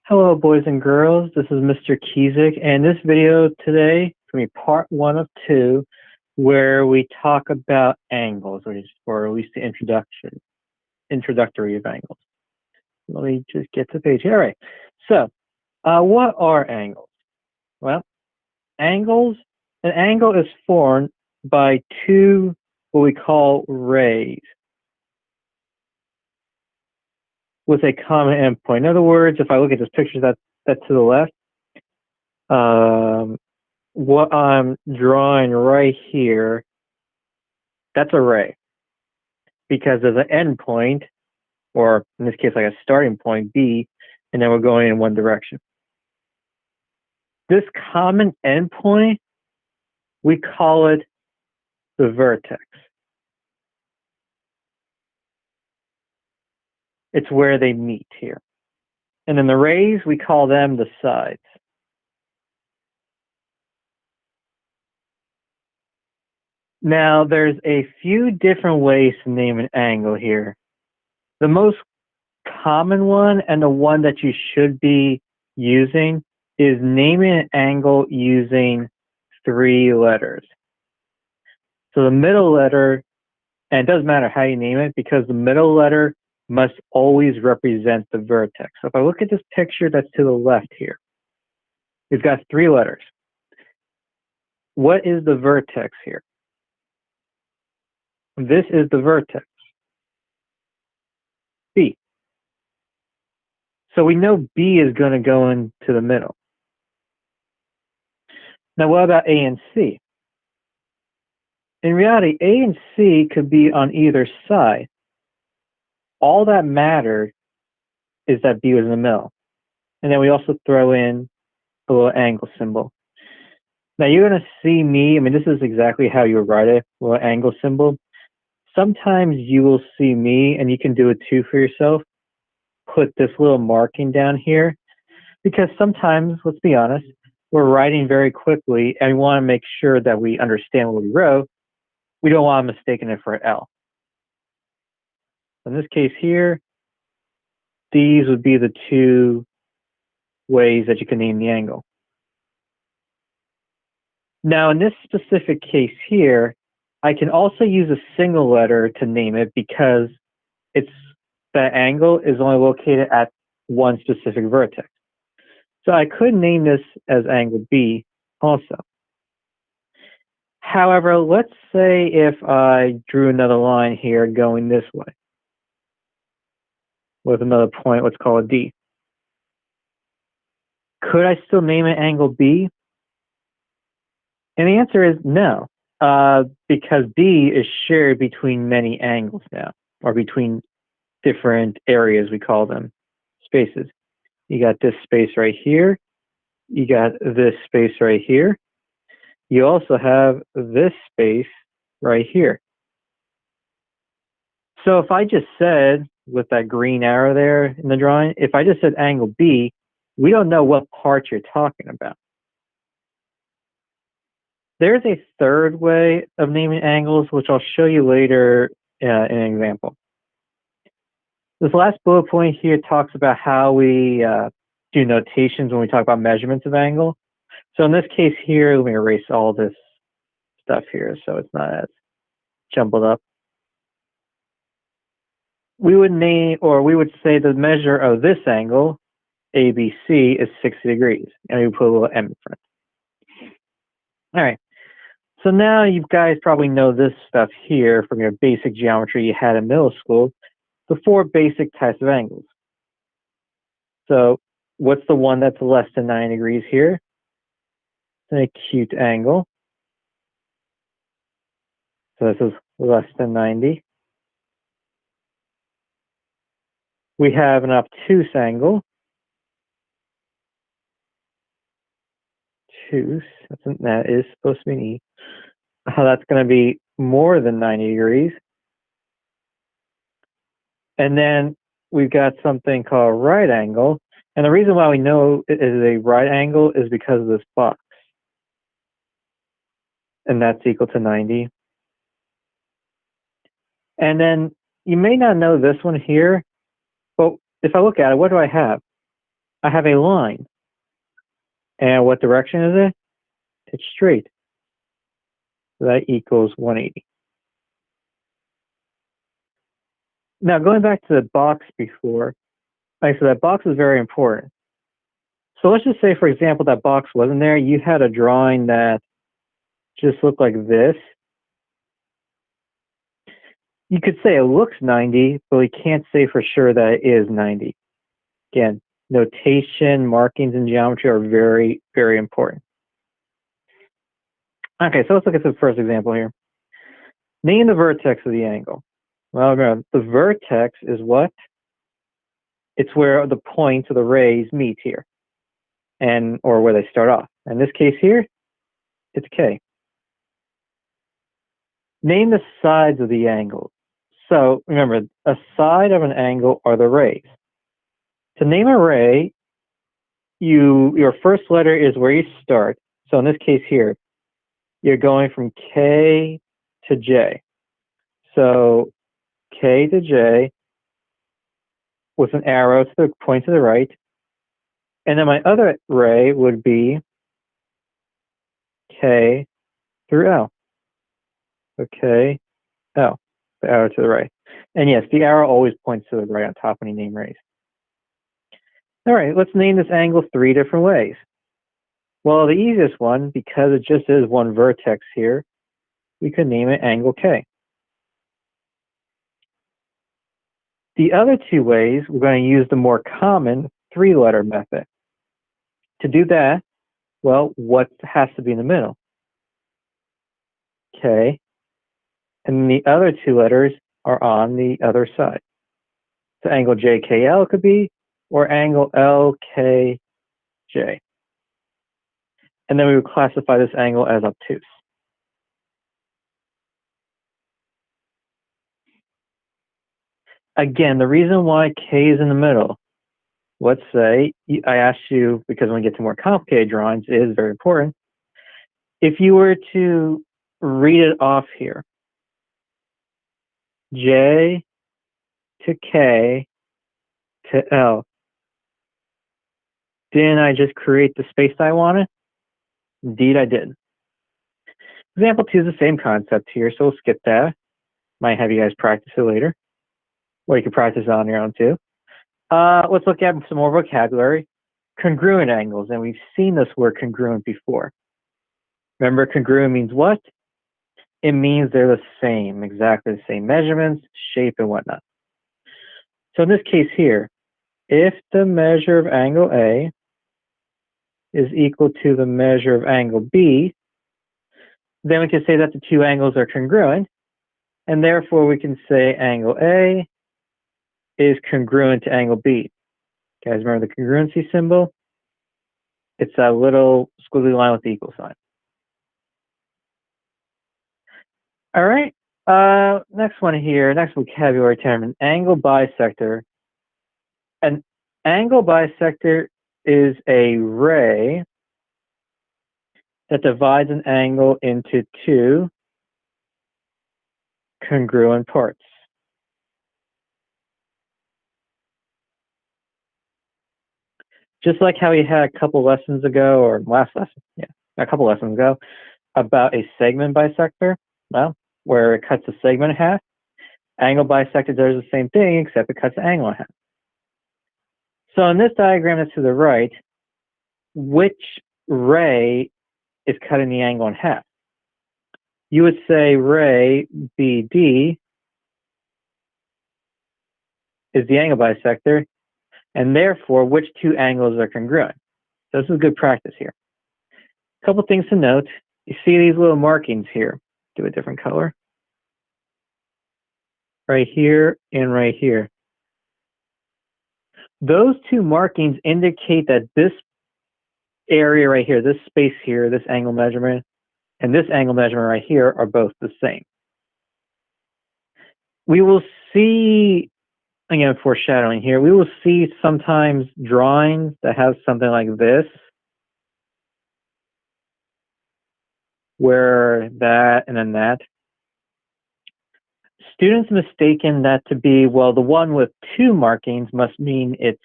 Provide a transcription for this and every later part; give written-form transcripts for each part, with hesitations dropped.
Hello, boys and girls. This is Mr. Kizik, and this video today is going to be part one of two, where we talk about angles, or at least the introductory of angles. Let me just get to the page. All right. So, what are angles? Well, an angle is formed by two what we call rays with a common endpoint. In other words, if I look at this picture that's to the left, what I'm drawing right here, that's a ray, because there's an endpoint, or in this case, like a starting point, B, and then we're going in one direction. This common endpoint, we call it the vertex. It's where they meet here. And then the rays, we call them the sides. Now, there's a few different ways to name an angle here. The most common one, and the one that you should be using, is naming an angle using 3 letters. So the middle letter, and it doesn't matter how you name it, because the middle letter must always represent the vertex. So if I look at this picture that's to the left here, it's got 3 letters. What is the vertex here? This is the vertex, B. So we know B is going to go into the middle. Now what about A and C? In reality, A and C could be on either side. All that mattered is that B was in the middle. And then we also throw in a little angle symbol. Now you're going to see me, this is exactly how you would write it, a little angle symbol. Sometimes you will see me, and you can do it too for yourself, put this little marking down here, because sometimes, let's be honest, we're writing very quickly and we want to make sure that we understand what we wrote. We don't want to mistake it for an L. In this case here, these would be the 2 ways that you can name the angle. Now, in this specific case here, I can also use a single letter to name it, because that angle is only located at one specific vertex. So I could name this as angle B also. However, let's say if I drew another line here going this way with another point, let's call it D. Could I still name it angle B? And the answer is no, because B is shared between many angles now, or between different areas, we call them spaces. You got this space right here. You got this space right here. You also have this space right here. So if I just said, with that green arrow there in the drawing, if I just said angle B, we don't know what part you're talking about. There's a third way of naming angles, which I'll show you later in an example. This last bullet point here talks about how we do notations when we talk about measurements of angle. So in this case here, let me erase all this stuff here so it's not as jumbled up. We would name, or we would say the measure of this angle, ABC, is 60 degrees. And we put a little M in front. All right. So now you guys probably know this stuff here from your basic geometry you had in middle school, the 4 basic types of angles. So what's the one that's less than 90 degrees here? An acute angle. So this is less than 90. We have an obtuse angle. Obtuse, that is supposed to be an E. That's going to be more than 90 degrees. And then we've got something called right angle. And the reason why we know it is a right angle is because of this box. And that's equal to 90. And then you may not know this one here, but if I look at it, what do I have? I have a line. And what direction is it? It's straight. So that equals 180. Now, going back to the box before, like, so that box is very important. So let's just say, for example, that box wasn't there. You had a drawing that just looked like this. You could say it looks 90, but we can't say for sure that it is 90. Again, notation, markings, and geometry are very, very important. Okay, so let's look at the first example here. Name the vertex of the angle. Well, remember, the vertex is what? It's where the points of the rays meet here, or where they start off. In this case here, it's K. Name the sides of the angle. So remember, a side of an angle are the rays. To name a ray, your first letter is where you start. So in this case here, you're going from K to J. So K to J with an arrow to the point to the right. And then my other ray would be K through L. Okay, L, the arrow to the right. And yes, the arrow always points to the right on top when you name rays. All right, let's name this angle 3 different ways. Well, the easiest one, because it just is one vertex here, we could name it angle K. The other 2 ways, we're going to use the more common 3-letter method. To do that, well, what has to be in the middle? K. And the other 2 letters are on the other side. So angle JKL could be, or angle LKJ. And then we would classify this angle as obtuse. Again, the reason why K is in the middle, let's say, I asked you, because when we get to more complicated drawings, it is very important. If you were to read it off here, J to K to L, didn't I just create the space I wanted? Indeed, I did. Example 2 is the same concept here, so we'll skip that. Might have you guys practice it later. Or you can practice it on your own too. Let's look at some more vocabulary. Congruent angles, and we've seen this word congruent before. Remember, congruent means what? It means they're the same, exactly the same measurements, shape, and whatnot. So in this case here, if the measure of angle A is equal to the measure of angle B, then we can say that the 2 angles are congruent, and therefore we can say angle A is congruent to angle B. Guys, remember the congruency symbol? It's that little squiggly line with the equal sign. All right, next one here, next vocabulary term, an angle bisector. An angle bisector is a ray that divides an angle into 2 congruent parts. Just like how we had a couple lessons ago, or last lesson, yeah, a couple lessons ago, about a segment bisector, well, where it cuts a segment in half. Angle bisector does the same thing, except it cuts the angle in half. So in this diagram that's to the right, which ray is cutting the angle in half? You would say ray BD is the angle bisector, and therefore, which 2 angles are congruent? So this is good practice here. A couple things to note. You see these little markings here. Do a different color. Right here and right here. Those 2 markings indicate that this area right here, this space here, this angle measurement, and this angle measurement right here are both the same. We will see, again, foreshadowing here, we will see sometimes drawings that have something like this, where that and then that. Students mistaken that to be, well, the one with 2 markings must mean it's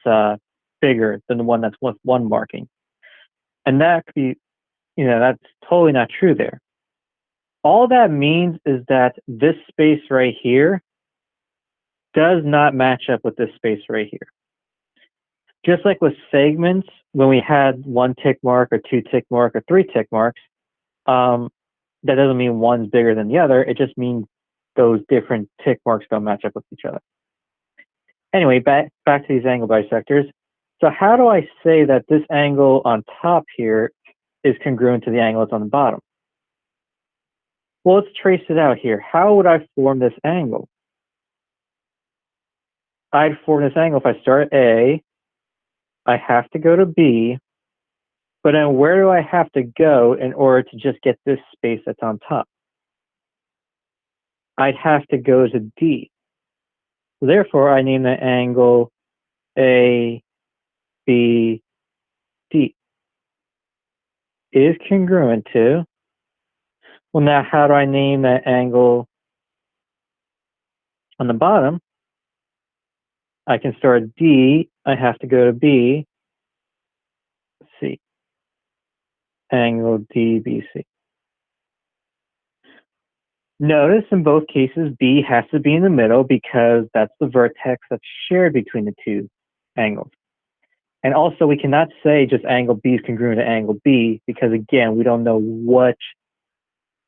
bigger than the one that's with one marking. And that could be, that's totally not true there. All that means is that this space right here does not match up with this space right here. Just like with segments, when we had 1 tick mark or 2 tick mark or 3 tick marks, that doesn't mean one's bigger than the other. It just means those different tick marks don't match up with each other. Anyway, back to these angle bisectors. So how do I say that this angle on top here is congruent to the angle that's on the bottom? Well, let's trace it out here. How would I form this angle? I'd form this angle if I start at A, I have to go to B, but then where do I have to go in order to just get this space that's on top? I'd have to go to D. Therefore, I name the angle A, B, D. Is congruent to, well, now how do I name that angle on the bottom? I can start at D, I have to go to B, C. Angle DBC. Notice in both cases, B has to be in the middle because that's the vertex that's shared between the two angles. And also, we cannot say just angle B is congruent to angle B because, again, we don't know which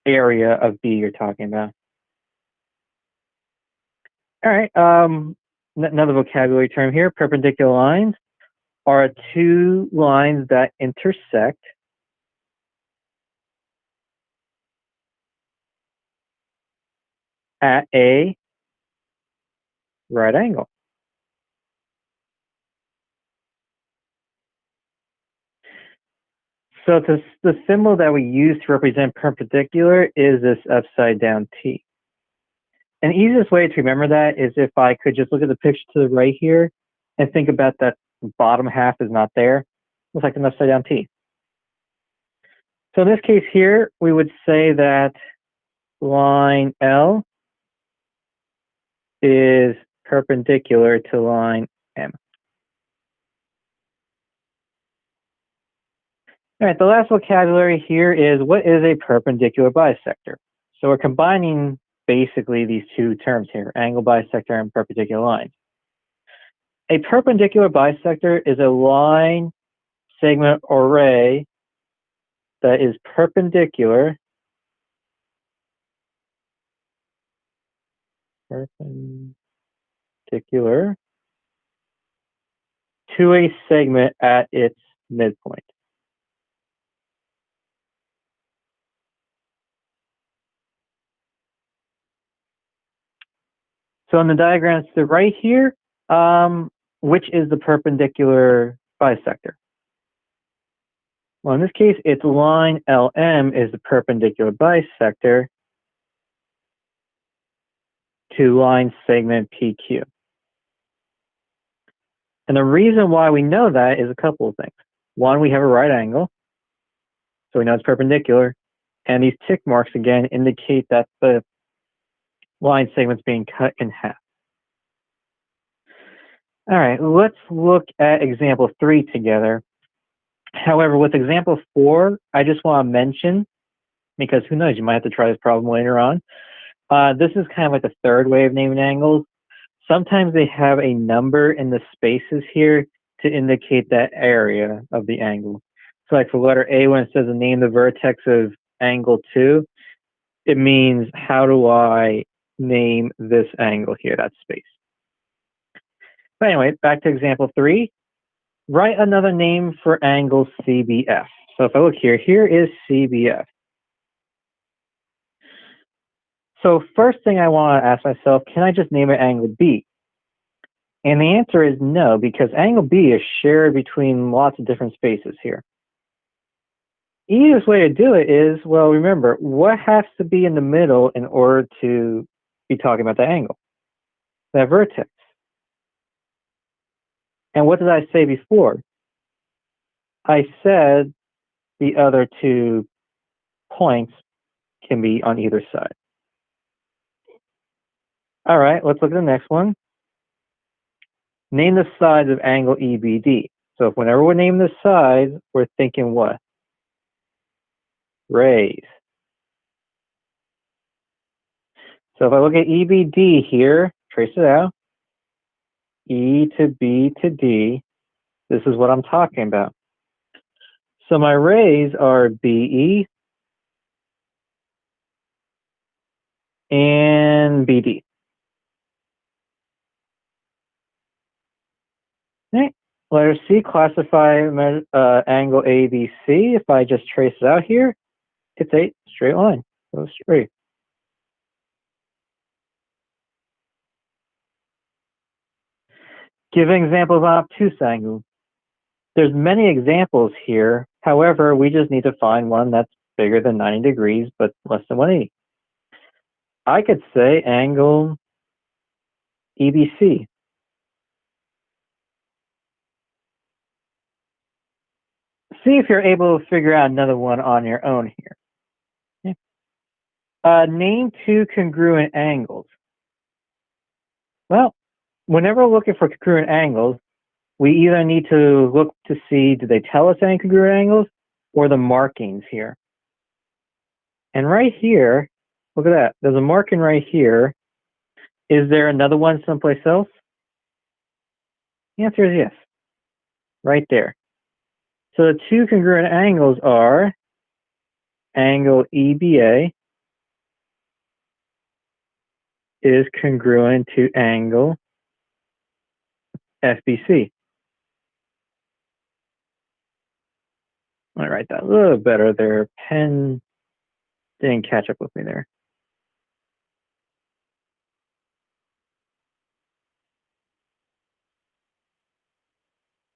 area of B you're talking about. All right, another vocabulary term here. Perpendicular lines are two lines that intersect at a right angle. So the symbol that we use to represent perpendicular is this upside down T. And the easiest way to remember that is if I could just look at the picture to the right here and think about that bottom half is not there. Looks like an upside down T. So in this case here, we would say that line L is perpendicular to line M. All right, the last vocabulary here is what is a perpendicular bisector? So we're combining basically these two terms here, angle bisector and perpendicular lines. A perpendicular bisector is a line, segment, or ray that is perpendicular to a segment at its midpoint. So in the diagrams to the right here, which is the perpendicular bisector? Well, in this case, it's line LM is the perpendicular bisector to line segment PQ. And the reason why we know that is a couple of things. One, we have a right angle, so we know it's perpendicular. And these tick marks, again, indicate that the line segment's being cut in half. All right, let's look at example 3 together. However, with example 4, I just want to mention, because who knows, you might have to try this problem later on. This is kind of like the third way of naming angles. Sometimes they have a number in the spaces here to indicate that area of the angle. So like for letter A, when it says to name the vertex of angle 2, it means how do I name this angle here, that space. But anyway, back to example 3. Write another name for angle CBF. So if I look here, here is CBF. So first thing I want to ask myself, can I just name it angle B? And the answer is no, because angle B is shared between lots of different spaces here. Easiest way to do it is, well, remember, what has to be in the middle in order to be talking about the angle? That vertex. And what did I say before? I said the other two points can be on either side. All right, let's look at the next one. Name the sides of angle EBD. So if whenever we name the sides, we're thinking what? Rays. So if I look at EBD here, trace it out, E to B to D, this is what I'm talking about. So my rays are BE and BD. Okay. Letter C, classify angle ABC. If I just trace it out here, it's a straight line. So straight. Give an example of an obtuse angle. There's many examples here. However, we just need to find one that's bigger than 90 degrees, but less than 180. I could say angle EBC. See if you're able to figure out another one on your own here. Name two congruent angles. Well, whenever we're looking for congruent angles, we either need to look to see, do they tell us any congruent angles, or the markings here. And right here, look at that. There's a marking right here. Is there another one someplace else? The answer is yes. Right there. So the two congruent angles are angle EBA is congruent to angle FBC. Let me write that a little better there. Pen didn't catch up with me there.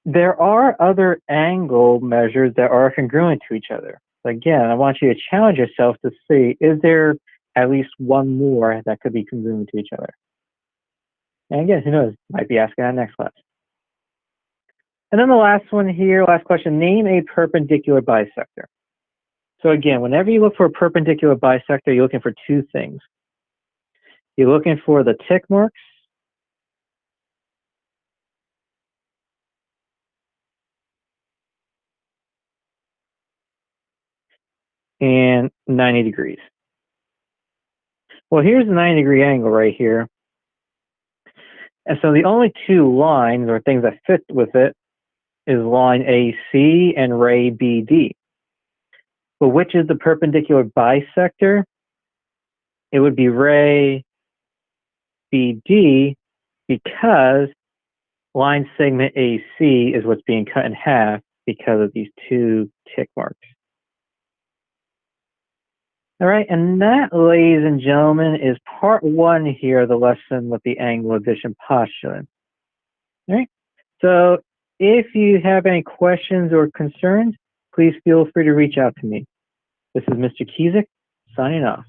There are other angle measures that are congruent to each other. Again, I want you to challenge yourself to see, is there at least one more that could be congruent to each other? And again, who knows, might be asking that next class. And then the last one here, last question, name a perpendicular bisector. So again, whenever you look for a perpendicular bisector, you're looking for two things. You're looking for the tick marks and 90 degrees. Well, here's the 90-degree angle right here. And so the only two lines or things that fit with it is line AC and ray BD. But which is the perpendicular bisector? It would be ray BD because line segment AC is what's being cut in half because of these two tick marks. All right, and that, ladies and gentlemen, is part one here of the lesson with the angle addition postulate. All right, so if you have any questions or concerns, please feel free to reach out to me. This is Mr. Kiesik, signing off.